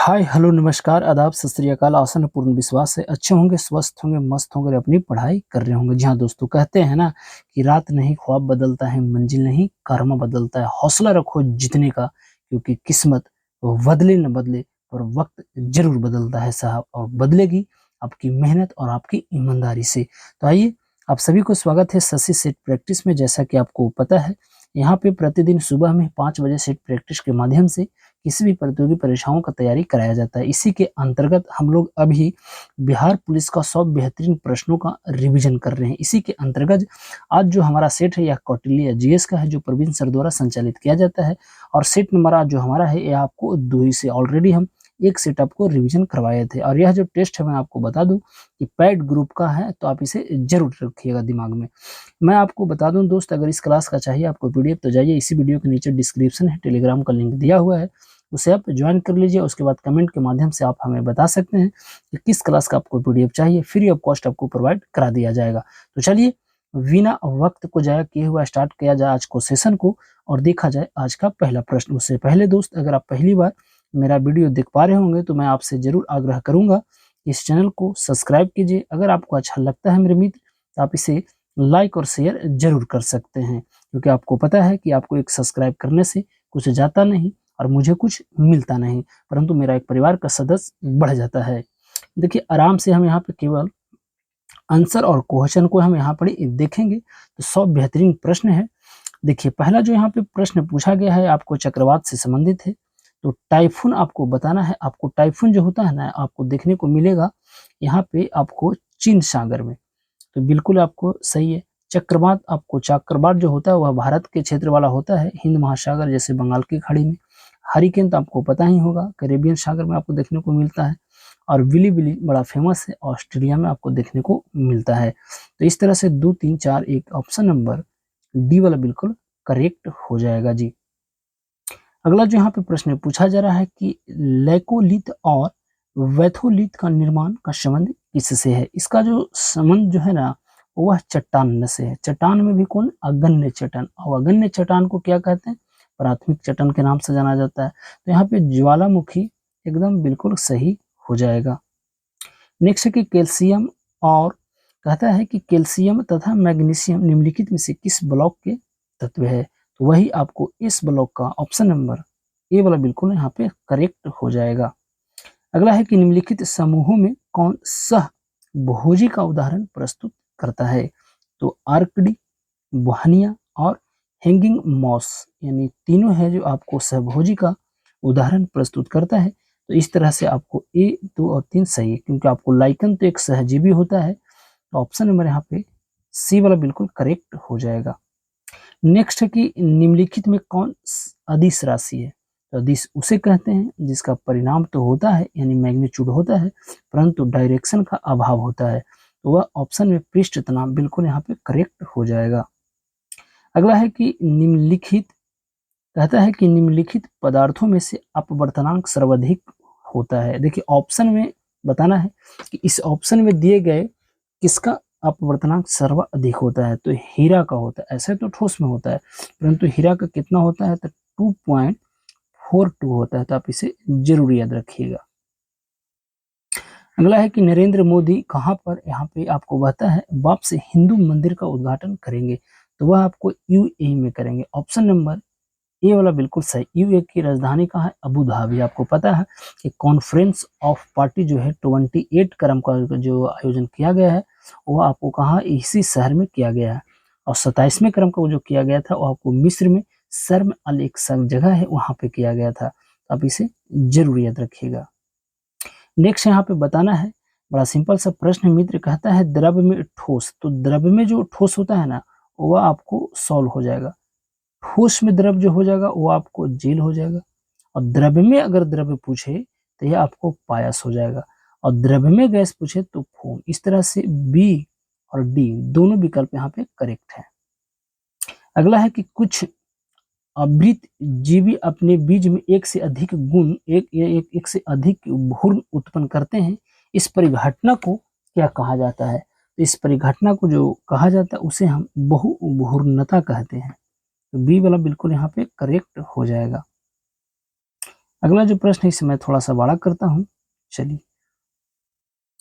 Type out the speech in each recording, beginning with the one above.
Hi hello नमस्कार आदाब सत श्री अकाल। आसन है, पूर्ण विश्वास है अच्छे होंगे, स्वस्थ होंगे, मस्त होंगे और अपनी पढ़ाई कर रहे होंगे। जी हाँ दोस्तों, कहते हैं ना कि रात नहीं ख्वाब बदलता है, मंजिल नहीं कर्म बदलता है। हौसला रखो जीतने का, क्योंकि किस्मत बदले न बदले पर वक्त जरूर बदलता है साहब, और बदलेगी आपकी मेहनत और आपकी ईमानदारी से। तो आइए, आप सभी को स्वागत है शशि सेट प्रैक्टिस में। जैसा कि आपको पता है, यहाँ पे प्रतिदिन सुबह में 5 बजे सेट प्रैक्टिस के माध्यम से किसी भी प्रतियोगी परीक्षाओं का तैयारी कराया जाता है। इसी के अंतर्गत हम लोग अभी बिहार पुलिस का 100 बेहतरीन प्रश्नों का रिवीजन कर रहे हैं। इसी के अंतर्गत आज जो हमारा सेट है यह कौटिल्य जीएस का है, जो प्रवीण सर द्वारा संचालित किया जाता है। और सेट नंबर आज जो हमारा है यह आपको 2 से ऑलरेडी हम एक सेट आपको रिवीजन करवाए थे। और यह जो टेस्ट है मैं आपको बता दूं कि पैड ग्रुप का है, तो आप इसे जरूर रखिएगा दिमाग में। मैं आपको बता दूं दोस्त, अगर इस क्लास का चाहिए आपको पीडीएफ, तो जाइए इसी वीडियो के नीचे डिस्क्रिप्शन है, टेलीग्राम का लिंक दिया हुआ है, उसे आप ज्वाइन कर लीजिए। उसके बाद कमेंट के माध्यम से आप हमें बता सकते हैं कि किस क्लास का आपको पीडीएफ चाहिए, फ्री ऑफ कॉस्ट आपको प्रोवाइड करा दिया जाएगा। तो चलिए बिना वक्त को जाया किए हुआ स्टार्ट किया जाए आज को सेशन को, और देखा जाए आज का पहला प्रश्न। उससे पहले दोस्त, अगर आप पहली बार मेरा वीडियो देख पा रहे होंगे तो मैं आपसे जरूर आग्रह करूंगा कि इस चैनल को सब्सक्राइब कीजिए। अगर आपको अच्छा लगता है मेरे मित्र, तो आप इसे लाइक और शेयर जरूर कर सकते हैं, क्योंकि आपको पता है कि आपको एक सब्सक्राइब करने से कुछ जाता नहीं और मुझे कुछ मिलता नहीं, परंतु मेरा एक परिवार का सदस्य बढ़ जाता है। देखिए, आराम से हम यहाँ पे केवल आंसर और क्वेश्चन को हम यहाँ पर देखेंगे। तो 100 बेहतरीन प्रश्न है। देखिए, पहला जो यहाँ पे प्रश्न पूछा गया है आपको चक्रवात से संबंधित है। तो टाइफून आपको बताना है। आपको टाइफून जो होता है ना, आपको देखने को मिलेगा यहाँ पे आपको चीन सागर में। तो बिल्कुल आपको सही है। चक्रवात जो होता है वह भारत के क्षेत्र वाला होता है, हिंद महासागर जैसे बंगाल की खाड़ी में। हरिकेन तो आपको पता ही होगा, कैरेबियन सागर में आपको देखने को मिलता है। और विली विली बड़ा फेमस है, ऑस्ट्रेलिया में आपको देखने को मिलता है। तो इस तरह से 2 3 4 1 ऑप्शन नंबर डी वाला बिल्कुल करेक्ट हो जाएगा जी। अगला जो यहाँ पे प्रश्न पूछा जा रहा है कि लेकोलिथ और वैथोलिथ का निर्माण का संबंध किससे है। इसका जो संबंध जो है ना, वह चट्टान से है। चट्टान में भी कौन? अगन्य चट्टान। और अगन्य चट्टान को क्या कहते हैं? प्राथमिक चट्टान के नाम से जाना जाता है। तो यहाँ पे ज्वालामुखी एकदम बिल्कुल सही हो जाएगा। नेक्स्ट है कि कैल्शियम, और कहता है कि कैल्शियम तथा मैग्नीशियम निम्नलिखित में से किस ब्लॉक के तत्व है। तो वही आपको इस ब्लॉक का ऑप्शन नंबर ए वाला बिल्कुल यहाँ पे करेक्ट हो जाएगा। अगला है कि निम्नलिखित समूहों में कौन सह भोजी का उदाहरण प्रस्तुत करता है। तो आर्कडी, बुहानिया और हैंगिंग मॉस, यानी तीनों है जो आपको सहभोजी का उदाहरण प्रस्तुत करता है। तो इस तरह से आपको ए 2 और 3 सही है, क्योंकि आपको लाइकन तो एक सहजीवी होता है। तो ऑप्शन नंबर यहाँ पे सी वाला बिल्कुल करेक्ट हो जाएगा। नेक्स्ट है कि निम्नलिखित में कौन अदिश राशि है। तो अदिश उसे कहते हैं जिसका परिणाम तो होता है, यानी मैग्नीट्यूड होता है, परंतु डायरेक्शन का अभाव होता है। तो वह ऑप्शन में पृष्ठ तनाव बिल्कुल यहाँ पे करेक्ट हो जाएगा। अगला है कि निम्नलिखित, कहता है कि निम्नलिखित पदार्थों में से अपवर्तनांक सर्वाधिक होता है। देखिए, ऑप्शन में बताना है कि इस ऑप्शन में दिए गए किसका अपवर्तनांक सर्वाधिक होता है। तो हीरा का होता है। ऐसे तो ठोस में होता है, परंतु हीरा का कितना होता है? तो 2.42 होता है। तो आप इसे जरूर याद रखिएगा। अगला है कि नरेंद्र मोदी कहाँ पर, यहाँ पे आपको बता है, बाप से हिंदू मंदिर का उद्घाटन करेंगे। तो वह आपको यूएई में करेंगे। ऑप्शन नंबर ये वाला बिल्कुल सही। यूएई की राजधानी कहाँ है? Abu Dhabi. आपको पता है कि कॉन्फ्रेंस ऑफ पार्टी जो है 28 क्रम का जो आयोजन किया गया है, वो आपको कहाँ? इसी शहर में किया गया है। और 27वें क्रम का जो किया गया था वो आपको मिस्र में शर्म अल एक जगह है, वहां पे किया गया था। तो आप इसे जरूर याद रखिएगा। नेक्स्ट यहाँ पे बताना है, बड़ा सिंपल सा प्रश्न मित्र, कहता है द्रव्य में ठोस। तो द्रव्य में जो ठोस होता है ना, वह आपको सॉल्व हो जाएगा। ठोस में द्रव्य जो हो जाएगा वो आपको जेल हो जाएगा। और द्रव्य में अगर द्रव्य पूछे तो यह आपको पायस हो जाएगा। और द्रव्य में गैस पूछे तो फोम। इस तरह से बी और डी दोनों विकल्प यहाँ पे करेक्ट है। अगला है कि कुछ आवृत जीवी अपने बीज में एक से अधिक गुण एक से अधिक भ्रूण उत्पन्न करते हैं। इस परिघटना को क्या कहा जाता है? तो इस परिघटना को जो कहा जाता है उसे हम बहुभ्रूणता कहते हैं। तो बी वाला बिल्कुल यहाँ पे करेक्ट हो जाएगा। अगला जो प्रश्न है इसे मैं थोड़ा सा बड़ा करता हूँ। चलिए,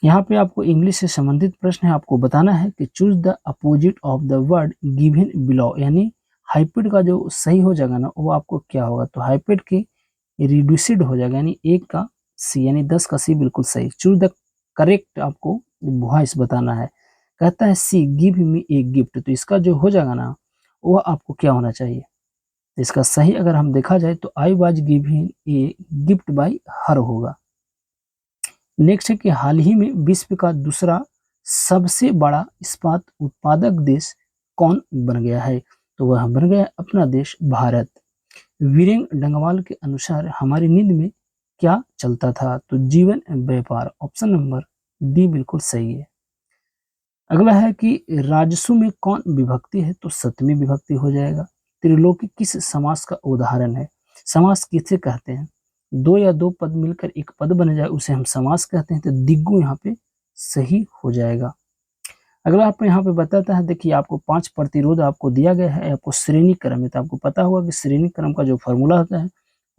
यहाँ पे आपको इंग्लिश से संबंधित प्रश्न है, आपको बताना है कि choose the opposite of the word given below, यानी हाइपिड का जो सही हो जाएगा ना वो आपको क्या होगा, तो हाइपिड की रिड्यूसिड हो जाएगा, यानी 1 का सी, यानी 10 का सी बिल्कुल सही। चूज द करेक्ट आपको वॉइस बताना है। कहता है सी गिव मी ए गिफ्ट, तो इसका जो हो जाएगा ना वो आपको क्या होना चाहिए, तो इसका सही अगर हम देखा जाए तो I was given a gift bye हर होगा। नेक्स्ट है कि हाल ही में विश्व का दूसरा सबसे बड़ा इस्पात उत्पादक देश कौन बन गया है, तो वह बन गया अपना देश भारत। वीरेंग डंगवाल के अनुसार हमारी नींद में क्या चलता था, तो जीवन व्यापार, ऑप्शन नंबर डी बिल्कुल सही है। अगला है कि राजसु में कौन विभक्ति है, तो सतमी विभक्ति हो जाएगा। त्रिलोकी किस समास का उदाहरण है, समास किसे कहते हैं, दो या दो पद मिलकर एक पद बन जाए उसे हम समास कहते हैं, तो दिग्गु यहाँ पे सही हो जाएगा। अगला आपको यहाँ पे बताता है, देखिए आपको 5 प्रतिरोध आपको दिया गया है, आपको श्रेणी क्रम है, तो आपको पता होगा कि श्रेणी क्रम का जो फॉर्मूला होता है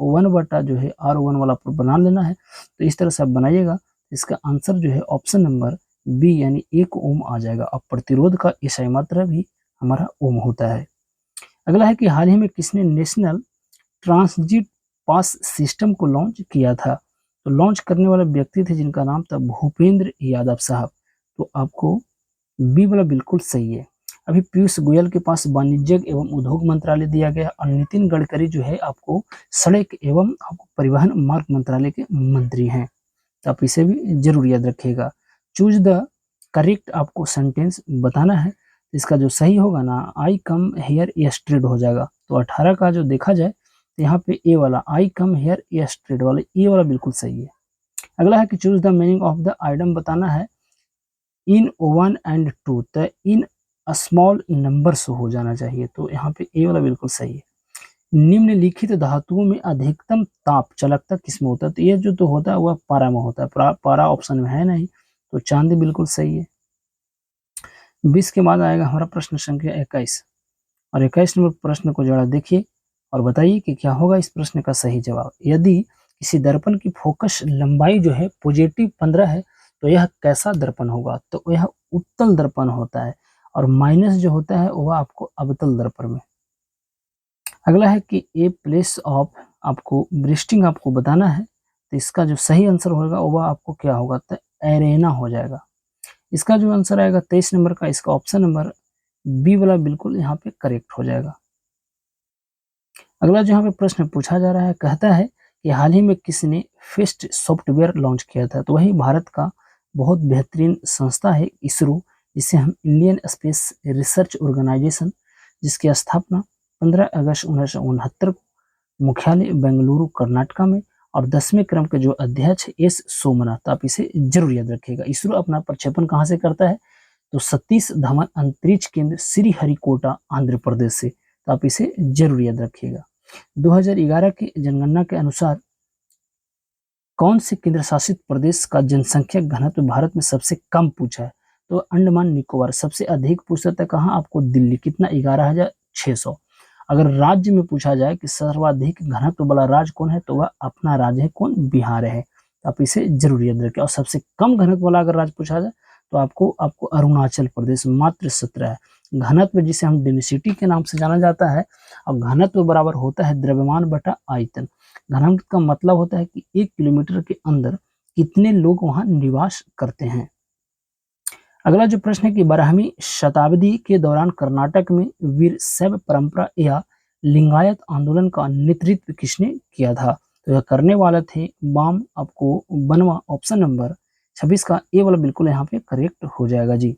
वो 1 बटा जो है R1 वाला बना लेना है, तो इस तरह से आप बनाइएगा। इसका आंसर जो है ऑप्शन नंबर बी यानी 1 ओम आ जाएगा। अब प्रतिरोध का ईसाई मात्रा भी हमारा ओम होता है। अगला है कि हाल ही में किसने नेशनल ट्रांजिट पास सिस्टम को लॉन्च किया था, तो लॉन्च करने वाले व्यक्ति थे जिनका नाम था भूपेंद्र यादव साहब, तो आपको बी वाला बिल्कुल सही है। अभी पीयूष गोयल के पास वाणिज्य एवं उद्योग मंत्रालय दिया गया और नितिन गडकरी जो है आपको सड़क एवं आपको परिवहन मार्ग मंत्रालय के मंत्री हैं, तो आप इसे भी जरूर याद रखिएगा। चूज द करेक्ट आपको सेंटेंस बताना है, इसका जो सही होगा ना आई कम हेयर यस्टरडे हो जाएगा, तो 18 का जो देखा जाए तो यहाँ पे ए वाला आई कम हेयर यस्टरडे वाला ए वाला बिल्कुल सही है। अगला है कि choose the meaning of the item बताना है, इन 1 एंड 2, तो इन स्मॉल नंबर्स हो जाना चाहिए, तो यहाँ पे ए वाला बिल्कुल सही है। निम्नलिखित धातुओं में अधिकतम ताप चालकता किसमें होता है, तो ये जो तो होता है वह पारा में होता है, पारा ऑप्शन में है नहीं, तो चांदी बिल्कुल सही है। 20 के बाद आएगा हमारा प्रश्न संख्या 21, और 21 नंबर प्रश्न को जरा देखिए और बताइए कि क्या होगा इस प्रश्न का सही जवाब। यदि किसी दर्पण की फोकस लंबाई जो है पॉजिटिव 15 है तो यह कैसा दर्पण होगा, तो यह उत्तल दर्पण होता है, और माइनस जो होता है वह आपको अवतल दर्पण में। अगला है कि ए प्लेस ऑफ आपको ब्रिस्टिंग आपको बताना है, तो इसका जो सही आंसर होगा वह आपको क्या होगा, तो एरेना हो जाएगा। इसका जो आंसर आएगा 23 नंबर का, इसका ऑप्शन नंबर बी वाला बिल्कुल यहाँ पे करेक्ट हो जाएगा। अगला जो यहाँ पे प्रश्न पूछा जा रहा है, कहता है कि हाल ही में किसने फेस्ट सॉफ्टवेयर लॉन्च किया था, तो वही भारत का बहुत बेहतरीन संस्था है इसरो, जिसे हम इंडियन स्पेस रिसर्च ऑर्गेनाइजेशन, जिसकी स्थापना 15 अगस्त 1969 मुख्यालय बेंगलुरु कर्नाटका में, और 10वें क्रम के जो अध्यक्ष एस सोमनाथ, तो आप इसे जरूर याद रखिएगा। इसरो अपना प्रक्षेपण कहाँ से करता है, तो सतीश धवन अंतरिक्ष केंद्र श्रीहरिकोटा आंध्र प्रदेश से, तो आप इसे जरूर याद रखिएगा। 2011 की जनगणना के अनुसार कौन से केंद्र शासित प्रदेश का जनसंख्या घनत्व भारत में सबसे कम पूछा है, तो अंडमान निकोबार। सबसे अधिक पूछा था कहाँ आपको, दिल्ली, कितना 11,600। अगर राज्य में पूछा जाए कि सर्वाधिक घनत्व वाला राज्य कौन है, तो वह अपना राज्य है कौन, बिहार है, तो आप इसे जरूर याद रखें। और सबसे कम घनत्व वाला अगर राज्य पूछा जाए तो आपको आपको अरुणाचल प्रदेश, मात्र 17 है। घनत्व जिसे हम डेंसिटी के नाम से जाना जाता है, और घनत्व बराबर होता है द्रव्यमान बटा आयतन। घनत्व का मतलब होता है कि 1 किलोमीटर के अंदर कितने लोग वहां निवास करते हैं। अगला जो प्रश्न है कि 12वीं शताब्दी के दौरान कर्नाटक में वीर शैव परंपरा या लिंगायत आंदोलन का नेतृत्व किसने किया था, तो यह करने वाले थे बाम आपको बनवा, ऑप्शन नंबर 26 का ए वाला बिल्कुल यहाँ पे करेक्ट हो जाएगा जी।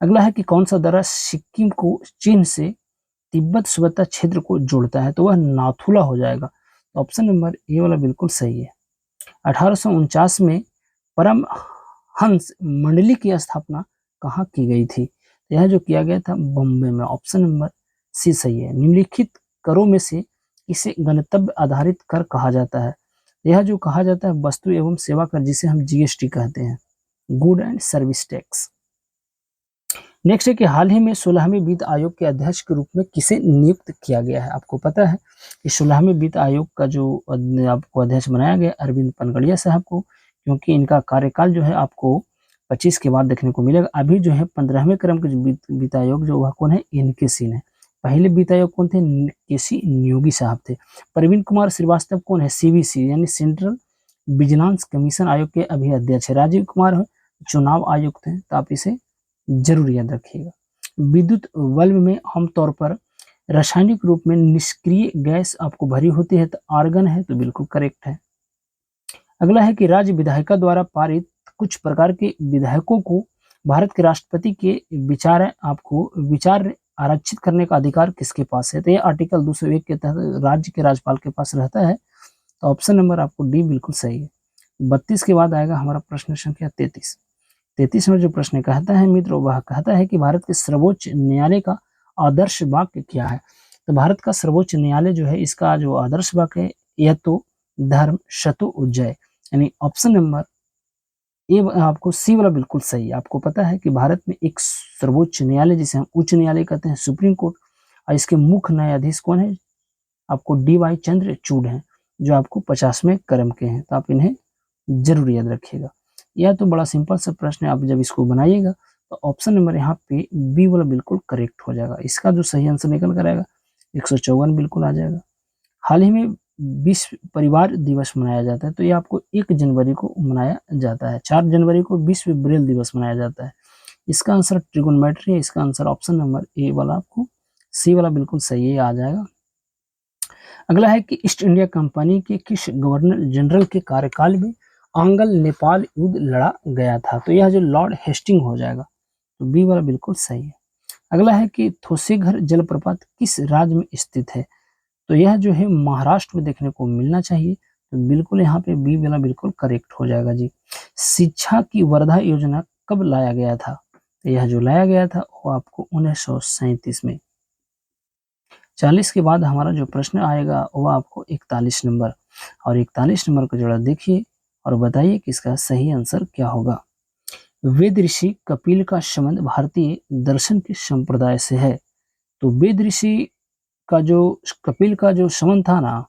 अगला है कि कौन सा दर्रा सिक्किम को चीन से तिब्बत सुबत्ता क्षेत्र को जोड़ता है, तो वह नाथुला हो जाएगा, तो ऑप्शन नंबर ए वाला बिल्कुल सही है। 1849 में परमहंस मंडली की स्थापना कहाँ की गई थी, तो यह जो किया गया था बॉम्बे में, ऑप्शन नंबर सी सही है। निम्नलिखित करों में से इसे गंतव्य आधारित कर कहा जाता है, यह जो कहा जाता है वस्तु एवं सेवा कर, जिसे हम जीएसटी कहते हैं, good and service tax. Next है कि हाल ही में 16वें वित्त आयोग के अध्यक्ष के रूप में किसे नियुक्त किया गया है। आपको पता है कि 16वें वित्त आयोग का जो आपको अध्यक्ष बनाया गया अरविंद पनगड़िया साहब को, क्योंकि इनका कार्यकाल जो है आपको 25 के बाद देखने को मिलेगा। अभी जो है 15वें क्रम के जो वित्त आयोग जो वह कौन है, एनके सिंह है। पहले वित्त आयोग कौन थे, केसी नियोगी साहब थे। प्रवीण कुमार श्रीवास्तव कौन है, सीवीसी यानी सेंट्रल विजिलेंस कमीशन आयोग के अभी अध्यक्ष है। राजीव कुमार चुनाव आयुक्त हैं, तो आप इसे जरूर याद रखिएगा। विद्युत बल्ब में आमतौर पर रासायनिक रूप में निष्क्रिय गैस आपको भरी होती है, तो आर्गन है, तो बिल्कुल करेक्ट है। अगला है कि राज्य विधायिका द्वारा पारित कुछ प्रकार के विधेयकों को भारत के राष्ट्रपति के विचार आरक्षित करने का अधिकार किसके पास है। तो ये आर्टिकल 201 के तहत राज्य के राज्यपाल के पास रहता है। तो ऑप्शन नंबर आपको डी बिल्कुल सही है। 32 के बाद आएगा हमारा प्रश्न संख्या 33। 33 में जो प्रश्न कहता है मित्रों, वह कहता है कि भारत के सर्वोच्च न्यायालय का आदर्श वाक्य क्या है। तो भारत का सर्वोच्च न्यायालय जो है, इसका जो आदर्श वाक्य है, यह तो धर्म शतु उज्जय, यानी ऑप्शन नंबर ए आपको सी वाला बिल्कुल सही है। आपको पता है कि भारत में एक सर्वोच्च न्यायालय जिसे हम उच्च न्यायालय कहते हैं, सुप्रीम कोर्ट, और इसके मुख्य न्यायाधीश कौन है, आपको डी वाई चंद्रचूड़ हैं, जो आपको 50वें क्रम के हैं। तो आप इन्हें जरूर याद रखिएगा। यह तो बड़ा सिंपल सा प्रश्न है, आप जब इसको बनाइएगा तो ऑप्शन नंबर यहाँ पे बी वाला बिल्कुल करेक्ट हो जाएगा। इसका जो सही आंसर निकल कर आएगा 154 बिल्कुल आ जाएगा। हाल ही में विश्व परिवार दिवस मनाया जाता है, तो ये आपको 1 जनवरी को मनाया जाता है। 4 जनवरी को विश्व ब्रेल दिवस मनाया जाता है। इसका आंसर ट्रिगोनोमेट्री है। इसका आंसर ऑप्शन नंबर ए वाला आपको सी वाला बिल्कुल सही है आ जाएगा। अगला है कि ईस्ट इंडिया कंपनी के किस गवर्नर जनरल के कार्यकाल में आंगल नेपाल युद्ध लड़ा गया था। तो यह जो लॉर्ड हेस्टिंग हो जाएगा, तो बी वाला बिल्कुल सही है। अगला है कि थोसेघर जलप्रपात किस राज्य में स्थित है। तो यह जो है महाराष्ट्र में देखने को मिलना चाहिए, तो बिल्कुल यहाँ पे बी वाला बिल्कुल करेक्ट हो जाएगा जी। शिक्षा की वर्धा योजना कब लाया गया था। तो यह जो लाया गया था वो आपको 1937 में। 40 के बाद हमारा जो प्रश्न आएगा वो आपको 41 नंबर, और 41 नंबर को जरा देखिए और बताइए कि इसका सही आंसर क्या होगा। वेद ऋषि कपिल का संबंध भारतीय दर्शन के संप्रदाय से है। तो वेद ऋषि का जो कपिल का जो संबंध था ना,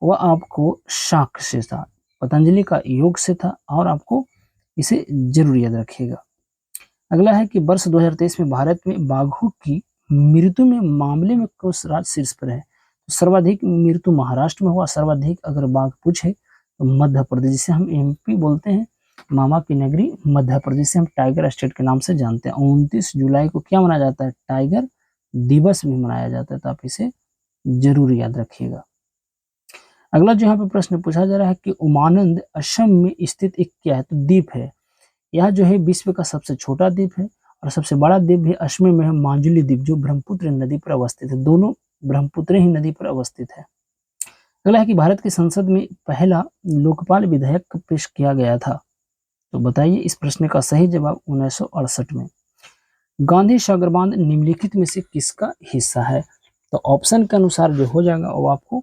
वह आपको शाक्य से था, पतंजलि का योग से था, और आपको इसे जरूर याद रखिएगा। अगला है कि वर्ष 2023 में भारत में बाघों की मृत्यु में मामले में कौन सा राज्य शीर्ष पर है। तो सर्वाधिक मृत्यु महाराष्ट्र में हुआ, सर्वाधिक अगर बाघ पूछे तो मध्य प्रदेश, जिसे हम एमपी बोलते हैं, मामा की नगरी मध्य प्रदेश, से हम टाइगर स्टेट के नाम से जानते हैं। 29 जुलाई को क्या मनाया जाता है, टाइगर दिवस भी मनाया जाता है। तो आप इसे जरूर याद रखिएगा। अगला जो यहाँ पे प्रश्न पूछा जा रहा है कि उमानंद असम में स्थित एक क्या है, तो द्वीप है। यह जो है विश्व का सबसे छोटा द्वीप है, और सबसे बड़ा द्वीप भी असम में है, माजुली द्वीप, जो ब्रह्मपुत्र नदी पर अवस्थित है। दोनों ब्रह्मपुत्र ही नदी पर अवस्थित है। अगला है कि भारत की संसद में पहला लोकपाल विधेयक पेश किया गया था। तो बताइए इस प्रश्न का सही जवाब 1968 में। गांधी सागर बांध निम्नलिखित में से किसका हिस्सा है। तो ऑप्शन के अनुसार जो हो जाएगा वो आपको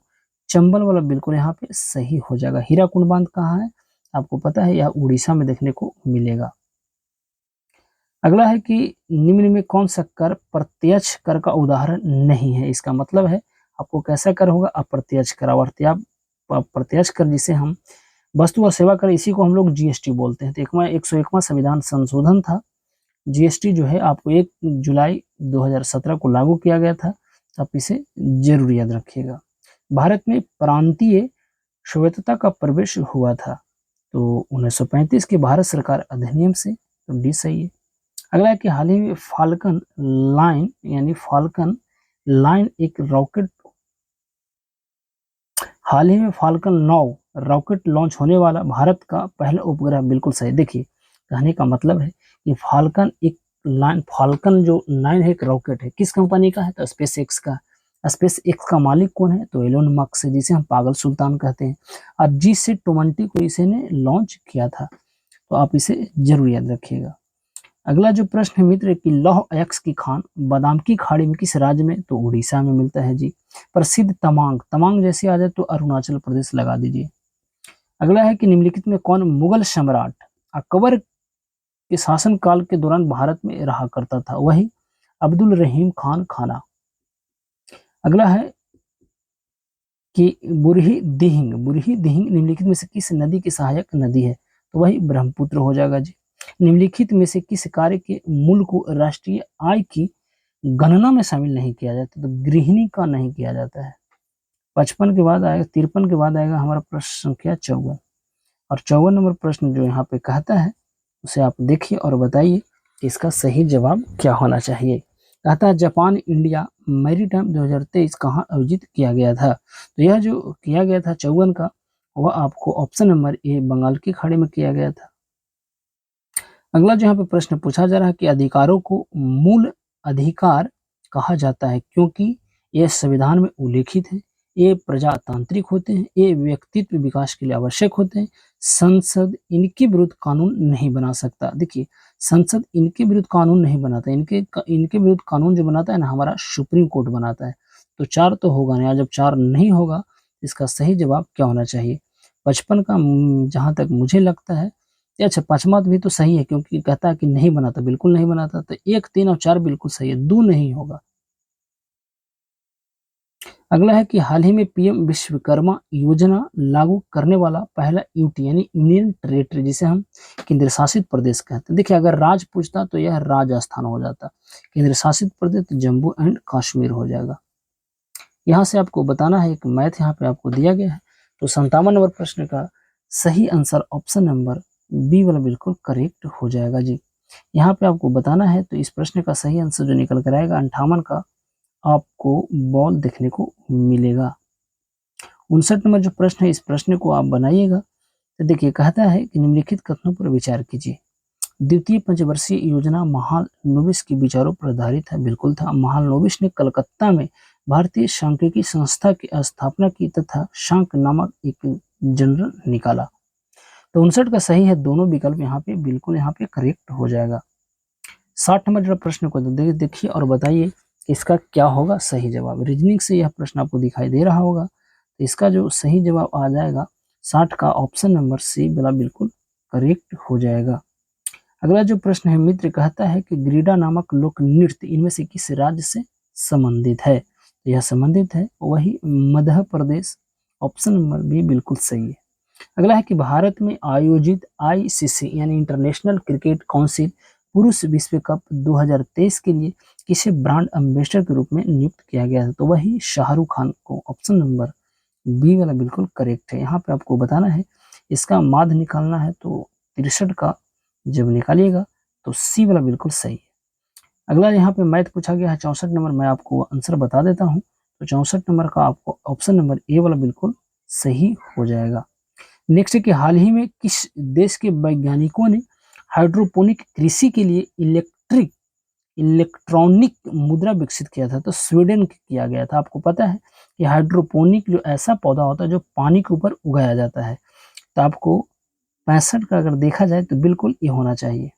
चंबल वाला बिल्कुल यहाँ पे सही हो जाएगा। हीराकुंड बांध कहाँ है, आपको पता है, यह उड़ीसा में देखने को मिलेगा। अगला है कि निम्न में कौन सा कर प्रत्यक्ष कर का उदाहरण नहीं है। इसका मतलब है आपको कैसा कर होगा, अप्रत्यक्ष कर। प्रत्यक्ष कर जिसे हम वस्तु और सेवा कर, इसी को हम लोग जीएसटी बोलते हैं। तो 101वां संविधान संशोधन था। जीएसटी जो है आपको 1 जुलाई 2017 को लागू किया गया था। तो आप इसे जरूर याद रखिएगा। भारत में प्रांतीय स्वायत्तता का प्रवेश हुआ था, तो 1935 के भारत सरकार अधिनियम से, तो डी सही है। अगला है कि हाल ही में फाल्कन लाइन यानी फाल्कन लाइन एक रॉकेट, हाल ही में फाल्कन 9 रॉकेट लॉन्च होने वाला भारत का पहला उपग्रह, बिल्कुल सही। देखिए कहने का मतलब है कि फाल्कन एक लाइन, फाल्कन जो 9 है एक रॉकेट है, किस कंपनी का है, तो स्पेस एक्स का। स्पेस एक्स का मालिक कौन है, तो एलोन मस्क है, जिसे हम पागल सुल्तान कहते हैं। अब GC-20 को इसे ने लॉन्च किया था। तो आप इसे जरूर याद रखिएगा। अगला जो प्रश्न है मित्र कि लौह अयस्क की खान बादाम की खाड़ी में किस राज्य में, तो उड़ीसा में मिलता है जी। प्रसिद्ध तमांग, तमांग जैसे आ जाए तो अरुणाचल प्रदेश लगा दीजिए। अगला है कि निम्नलिखित में कौन मुगल सम्राट अकबर के शासनकाल के दौरान भारत में रहा करता था? वही अब्दुल रहीम खान खाना। अगला है कि बुरही दिहिंग निम्नलिखित में से किस नदी की सहायक नदी है? तो वही ब्रह्मपुत्र हो जाएगा जी। निम्नलिखित में से किस कार्य के मूल को राष्ट्रीय आय की गणना में शामिल नहीं किया जाता? तो गृहिणी का नहीं किया जाता है। 55 के बाद आएगा 53 के बाद आएगा हमारा प्रश्न संख्या 54 और 54 नंबर प्रश्न जो यहाँ पे कहता है उसे आप देखिए और बताइए कि इसका सही जवाब क्या होना चाहिए। कहता है जापान इंडिया मैरीटाइम 2023 कहाँ आयोजित किया गया था? तो यह जो किया गया था 54 का वह आपको ऑप्शन नंबर ए बंगाल की खाड़ी में किया गया था। अगला जो यहाँ पे प्रश्न पूछा जा रहा है कि अधिकारों को मूल अधिकार कहा जाता है क्योंकि ये संविधान में उल्लेखित है, ये प्रजातांत्रिक होते हैं, ये व्यक्तित्व विकास के लिए आवश्यक होते हैं, संसद इनके विरुद्ध कानून नहीं बना सकता। देखिए संसद इनके विरुद्ध कानून नहीं बनाता, इनके विरुद्ध कानून जो बनाता है ना हमारा सुप्रीम कोर्ट बनाता है। तो 4 तो होगा नहीं, जब 4 नहीं होगा इसका सही जवाब क्या होना चाहिए? 55 का जहाँ तक मुझे लगता है अच्छा 5वां भी तो सही है क्योंकि कहता है कि नहीं बनाता, बिल्कुल नहीं बनाता। तो 1, 3 और 4 बिल्कुल सही है, 2 नहीं होगा। अगला है कि हाल ही में पीएम विश्वकर्मा योजना लागू करने वाला पहला यूटी यानी यूनियन टेरेटरी जिसे हम केंद्र शासित प्रदेश कहते हैं। देखिए अगर राज्य पूछता तो यह राजस्थान हो जाता, केंद्र शासित प्रदेश तो जम्मू एंड कश्मीर हो जाएगा। यहाँ से आपको बताना है एक मैथ यहाँ पे आपको दिया गया है। तो 57 नंबर प्रश्न का सही आंसर ऑप्शन नंबर बी वाला बिल्कुल करेक्ट हो जाएगा जी। यहाँ पे आपको बताना है तो इस प्रश्न का सही आंसर जो निकल कर आएगा 58 का आपको बॉल देखने को मिलेगा। 59 नंबर जो प्रश्न है इस प्रश्न को आप बनाइएगा। तो देखिए कहता है कि निम्नलिखित कथनों पर विचार कीजिए। द्वितीय पंचवर्षीय योजना महालनोबिस के विचारों पर आधारित है। बिल्कुल था। महालनोबिस ने कलकत्ता में भारतीय सांख्यिकी संस्था की स्थापना की तथा सांक नामक एक जनरल निकाला। तो 59 का सही है, दोनों विकल्प यहाँ पे बिल्कुल यहाँ पे करेक्ट हो जाएगा। 60 नंबर प्रश्न को देखिए और बताइए इसका क्या होगा सही जवाब। रीजनिंग से यह प्रश्न आपको दिखाई दे रहा होगा। तो इसका जो सही जवाब आ जाएगा 60 का ऑप्शन नंबर सी वाला बिल्कुल करेक्ट हो जाएगा। अगला जो प्रश्न है मित्र कहता है कि ग्रीडा नामक लोक नृत्य इनमें से किस राज्य से संबंधित है? तो यह संबंधित है वही Madhya Pradesh, option number B बिल्कुल सही है। अगला है कि भारत में आयोजित आईसीसी यानी इंटरनेशनल क्रिकेट काउंसिल पुरुष विश्व कप 2023 के लिए किसे ब्रांड एम्बेसडर के रूप में नियुक्त किया गया है? तो वही शाहरुख खान को, ऑप्शन नंबर बी वाला बिल्कुल करेक्ट है। यहाँ पे आपको बताना है इसका माध्य निकालना है तो 63 का जब निकालिएगा तो सी वाला बिल्कुल सही है। अगला यहाँ पे मैथ पूछा गया है 64 नंबर, मैं आपको आंसर बता देता हूँ। तो 64 नंबर का आपको ऑप्शन नंबर ए वाला बिल्कुल सही हो जाएगा। नेक्स्ट है कि हाल ही में किस देश के वैज्ञानिकों ने हाइड्रोपोनिक कृषि के लिए इलेक्ट्रॉनिक मुद्रा विकसित किया था? तो स्वीडन किया गया था। आपको पता है कि हाइड्रोपोनिक जो ऐसा पौधा होता है जो पानी के ऊपर उगाया जाता है। तो आपको 65 का अगर देखा जाए तो बिल्कुल ये होना चाहिए।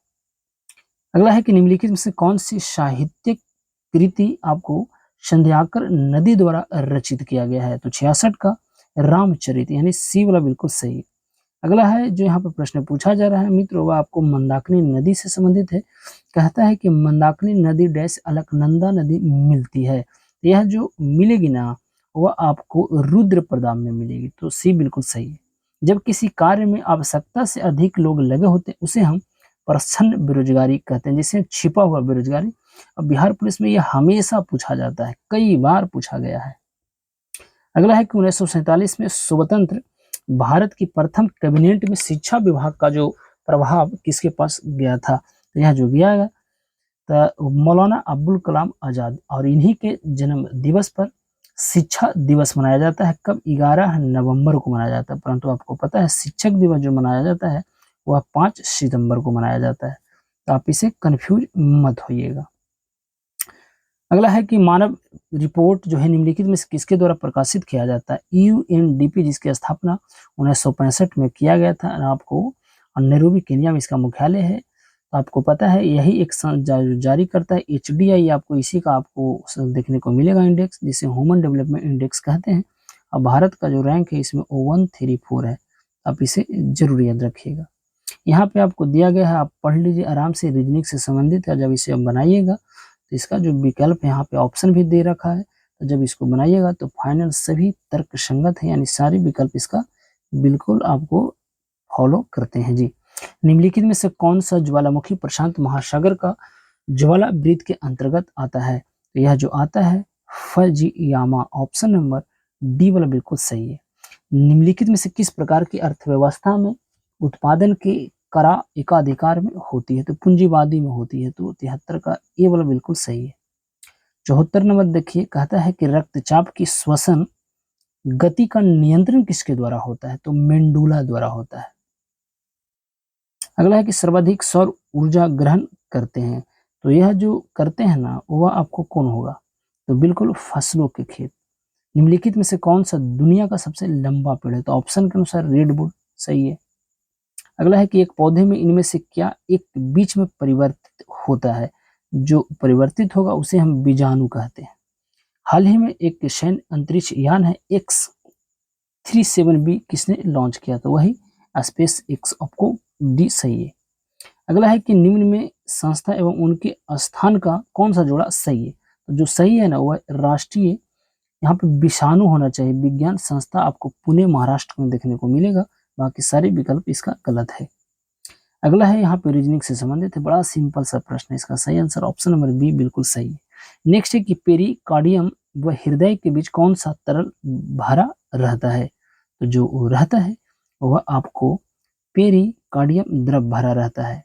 अगला है कि निम्नलिखित में से कौन सी साहित्यिक कृति आपको संध्याकर नदी द्वारा रचित किया गया है? तो 66 का रामचरित यानी सी वाला बिल्कुल सही है। अगला है जो यहाँ पे प्रश्न पूछा जा रहा है मित्र वह आपको मंदाकिनी नदी से संबंधित है। कहता है कि मंदाकिनी नदी डैश अलकनंदा नदी मिलती है। यह जो मिलेगी ना वह आपको रुद्र प्रदाम में मिलेगी। तो सी बिल्कुल सही है। जब किसी कार्य में आवश्यकता से अधिक लोग लगे होते हैं उसे हम प्रच्छन्न बेरोजगारी कहते हैं, जिसे छिपा हुआ बेरोजगारी। अब बिहार पुलिस में यह हमेशा पूछा जाता है, कई बार पूछा गया है। अगला है कि 1947 में स्वतंत्र भारत की प्रथम कैबिनेट में शिक्षा विभाग का जो प्रभाव किसके पास गया था? तो यह जो गया है तो मौलाना अब्दुल कलाम आजाद, और इन्हीं के जन्म दिवस पर शिक्षा दिवस मनाया जाता है। कब? 11 नवंबर को मनाया जाता है। परंतु आपको पता है शिक्षक दिवस जो मनाया जाता है वह 5 सितंबर को मनाया जाता है। तो आप इसे कंफ्यूज मत होइएगा। अगला है कि मानव रिपोर्ट जो है निम्नलिखित में से किसके द्वारा प्रकाशित किया जाता है? यूएनडीपी जिसकी स्थापना 1965 में किया गया था। आपको नैरोबी केन्या में इसका मुख्यालय है। तो आपको पता है यही एक जारी करता है एचडीआई, आपको इसी का आपको देखने को मिलेगा इंडेक्स, जिसे ह्यूमन डेवलपमेंट इंडेक्स कहते हैं। अब भारत का जो रैंक है इसमें 134 है। आप इसे जरूर याद रखिएगा। यहाँ पे आपको दिया गया है, आप पढ़ लीजिए आराम से, रीजनिंग से संबंधित है। जब इसे आप बनाइएगा तो इसका जो विकल्प यहाँ पे ऑप्शन भी दे रखा है, तो जब इसको बनाइएगा तो फाइनल सभी तर्क संगत है, यानी सारे विकल्प इसका बिल्कुल आपको फॉलो करते हैं जी। निम्नलिखित में से कौन सा ज्वालामुखी प्रशांत महासागर का ज्वालावृत्त के अंतर्गत आता है? तो यह जो आता है फजियामा, ऑप्शन नंबर डी वाला बिल्कुल सही है। निम्नलिखित में से किस प्रकार की अर्थव्यवस्था में उत्पादन की करा एकाधिकार में होती है? तो पूंजीवादी में होती है। तो 73 का ए वाला बिल्कुल सही है। 74 नंबर देखिए, कहता है कि रक्तचाप की श्वसन गति का नियंत्रण किसके द्वारा होता है? तो मेंडुला द्वारा होता है। अगला है कि सर्वाधिक सौर ऊर्जा ग्रहण करते हैं, तो यह जो करते हैं ना, वह आपको कौन होगा? तो बिल्कुल फसलों के खेत। निम्नलिखित में से कौन सा दुनिया का सबसे लंबा पेड़ है? तो ऑप्शन के अनुसार रेडवुड सही है। अगला है कि एक पौधे में इनमें से क्या एक बीच में परिवर्तित होता है? जो परिवर्तित होगा उसे हम बीजाणु कहते हैं। हाल ही में एक सैन्य अंतरिक्ष यान है X-37B किसने लॉन्च किया? तो वही स्पेस एक्स, आपको डी सही है। अगला है कि निम्न में संस्था एवं उनके स्थान का कौन सा जोड़ा सही है? तो जो सही है ना, वह राष्ट्रीय, यहाँ पे विषाणु होना चाहिए, विज्ञान संस्था आपको पुणे महाराष्ट्र में देखने को मिलेगा। बाकी सारे विकल्प इसका गलत है। अगला है यहाँ पे रीजनिंग से संबंधित है, बड़ा सिंपल सा प्रश्न है। इसका सही आंसर ऑप्शन नंबर बी बिल्कुल सही है। नेक्स्ट है कि पेरिकार्डियम व हृदय के बीच कौन सा तरल भरा रहता है? तो जो रहता है वह आपको पेरिकार्डियम द्रव भरा रहता है।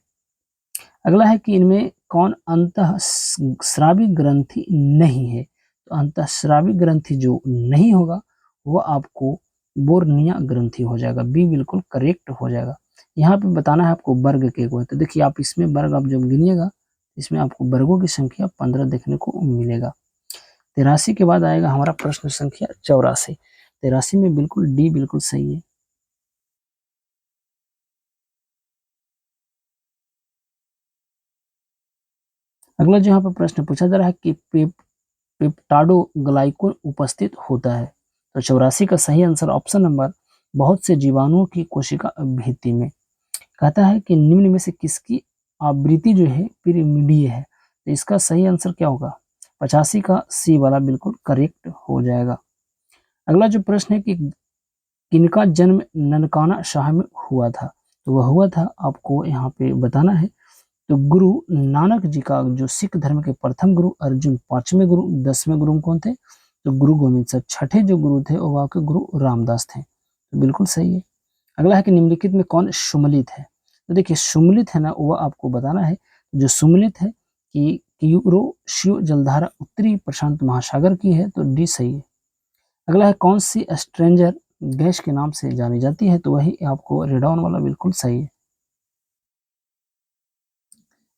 अगला है कि इनमें कौन अंतःस्रावी ग्रंथि नहीं है? तो अंतःस्रावी ग्रंथि जो नहीं होगा वो आपको बोर्निया ग्रंथि हो जाएगा। बी बिल्कुल करेक्ट हो जाएगा। यहाँ पे बताना है आपको वर्ग के को है, तो देखिए आप इसमें वर्ग आप जब गिनिएगा, इसमें आपको वर्गों की संख्या 15 देखने को मिलेगा। 83 के बाद आएगा हमारा प्रश्न संख्या 84। 83 में बिल्कुल डी बिल्कुल सही है। अगला जो यहाँ पर प्रश्न पूछा जा रहा है कि पेप्टाडोग्लाइकोन उपस्थित होता है। तो 84 का सही आंसर ऑप्शन नंबर बहुत से जीवाणुओं की कोशिका भित्ति में। कहता है कि निम्न में से किसकी आवृत्ति जो है पिरिमिडीय है? तो इसका सही आंसर क्या होगा? 85 का सी वाला बिल्कुल करेक्ट हो जाएगा। अगला जो प्रश्न है कि किनका जन्म ननकाना साहब में हुआ था? तो वह हुआ था, आपको यहाँ पे बताना है, तो गुरु नानक जी का, जो सिख धर्म के प्रथम गुरु अर्जुन, 5वें गुरु, 10वें गुरु कौन थे? तो गुरु गोविंद साहब। छठे जो गुरु थे वो आपके गुरु रामदास थे। तो बिल्कुल सही है। अगला है कि निम्नलिखित में कौन सुमलित है? तो देखिए सुमलित है ना, वो आपको बताना है। जो सुमलित है कि क्यूरोशियो जलधारा उत्तरी प्रशांत महासागर की है, तो डी सही है। अगला है कौन सी स्ट्रेंजर गैस के नाम से जानी जाती है? तो वही आपको रेडॉन वाला बिल्कुल सही है।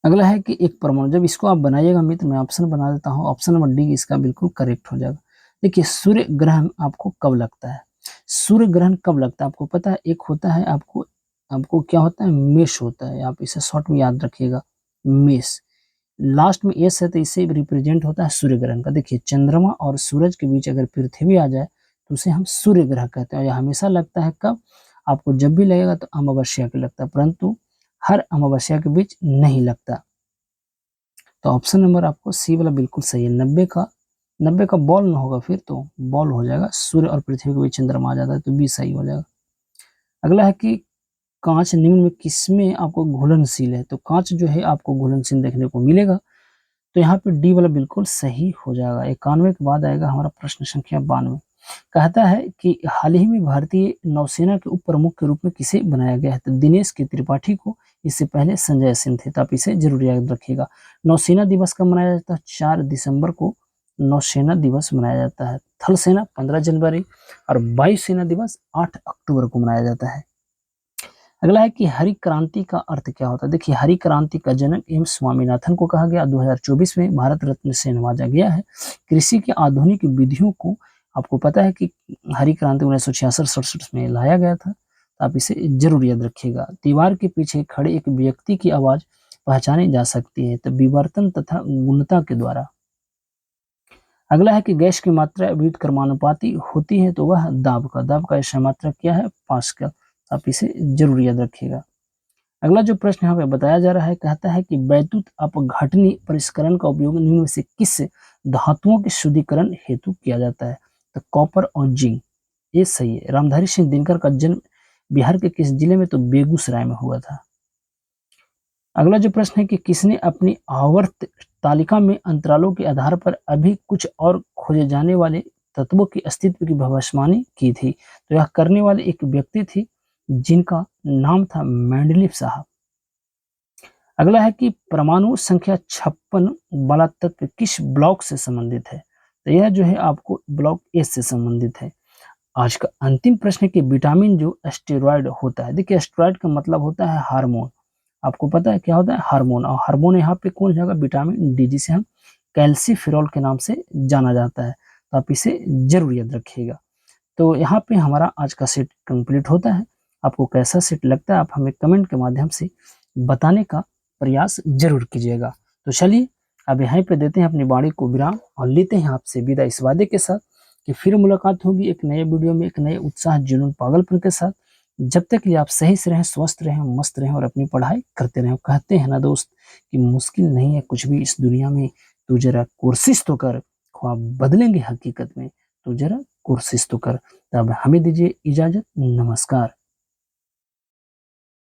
अगला है कि एक परमाणु, जब इसको आप बनाइएगा मित्र, मैं ऑप्शन बना देता हूँ, ऑप्शन नंबर डी इसका बिल्कुल करेक्ट हो जाएगा। देखिए सूर्य ग्रहण आपको कब लगता है? सूर्य ग्रहण कब लगता है आपको पता है? एक होता है आपको आपको क्या होता है, मेष होता है। आप इसे शॉर्ट में याद रखिएगा, मेष। लास्ट में एस है तो इससे रिप्रेजेंट होता है सूर्य ग्रहण का। देखिए चंद्रमा और सूरज के बीच अगर पृथ्वी आ जाए तो उसे हम सूर्य ग्रहण कहते हैं। यह हमेशा लगता है कब? आपको जब भी लगेगा तो अमावस्या के लगता है, परंतु हर अमावस्या के बीच नहीं लगता। तो ऑप्शन नंबर आपको सी वाला बिल्कुल सही है। 90 का बॉल ना होगा, फिर तो बॉल हो जाएगा। सूर्य और पृथ्वी के बीच चंद्रमा आ जाता है, तो बी सही हो जाएगा। अगला है कि कांच निम्न में किसमें आपको घुलनशील है? तो कांच जो है आपको घुलनशील देखने को मिलेगा, तो यहाँ पे डी वाला बिल्कुल सही हो जाएगा। 91 के बाद आएगा हमारा प्रश्न संख्या 92। कहता है कि हाल ही में भारतीय नौसेना के उप प्रमुख के रूप में किसे बनाया गया है? तो दिनेश के त्रिपाठी को। इससे पहले संजय सिंह थे, तो आप इसे जरूर याद रखिएगा। नौसेना दिवस कब मनाया जाता है? 4 दिसंबर को नौसेना दिवस मनाया जाता है। थल सेना 15 जनवरी और वायु सेना दिवस 8 अक्टूबर को मनाया जाता है। अगला है कि हरि क्रांति का अर्थ क्या होता है? देखिए हरि क्रांति का जनक एम स्वामीनाथन को कहा गया। 2024 में भारत रत्न से नवाजा गया है। कृषि की आधुनिक विधियों को आपको पता है कि हरि क्रांति 1966-67 में लाया गया था, तो आप इसे जरूर याद रखिएगा। दीवार के पीछे खड़े एक व्यक्ति की आवाज पहचानी जा सकती है, तो विवर्तन तथा गुणता के द्वारा। अगला है कि गैस की मात्रा विद्युत क्रमानुपाती होती है, तो वह दाब का ऐसा मात्रा क्या है? पास्कल। आप इसे जरूर याद रखिएगा। अगला जो प्रश्न यहाँ पे बताया जा रहा है, कहता है कि वैद्युत अपघटनी परिष्करण का उपयोग निम्न में से किस धातुओं के शुद्धिकरण हेतु किया जाता है? तो कॉपर और जिंक, ये सही है। रामधारी सिंह दिनकर का जन्म बिहार के किस जिले में? तो बेगूसराय में हुआ था। अगला जो प्रश्न है कि किसने अपनी आवर्त तालिका में अंतरालों के आधार पर अभी कुछ और खोजे जाने वाले तत्वों के अस्तित्व की भविष्यवाणी की थी? तो यह करने वाले एक व्यक्ति थी जिनका नाम था मेंडलीव साहब। अगला है कि परमाणु संख्या 56 वाला तत्व किस ब्लॉक से संबंधित है? तो यह जो है आपको ब्लॉक ए से संबंधित है। आज का अंतिम प्रश्न है कि विटामिन जो स्टेरॉयड होता है, देखिए स्टेरॉयड का मतलब होता है हार्मोन। आपको पता है क्या होता है? हार्मोन। और हार्मोन यहाँ पे कौन जाएगा? विटामिन डी, जिसे हम कैल्सीफेरॉल के नाम से जाना जाता है। तो आप इसे जरूर याद रखिएगा। तो यहाँ पे हमारा आज का सेट कंप्लीट होता है। आपको कैसा सेट लगता है आप हमें कमेंट के माध्यम से बताने का प्रयास जरूर कीजिएगा। तो चलिए अब यहीं पे देते हैं अपनी वाणी को विराम और लेते हैं आपसे विदा इस वादे के साथ कि फिर मुलाकात होगी एक नए वीडियो में एक नए उत्साह जुनून पागलपन के साथ। जब तक कि आप सही से रहें, स्वस्थ रहें, मस्त रहें और अपनी पढ़ाई करते रहें। कहते हैं ना दोस्त कि मुश्किल नहीं है कुछ भी इस दुनिया में, तू जरा कोशिश तो कर, ख्वाब बदलेंगे हकीकत में, तो जरा कोशिश तो कर। तब हमें दीजिए इजाजत, नमस्कार।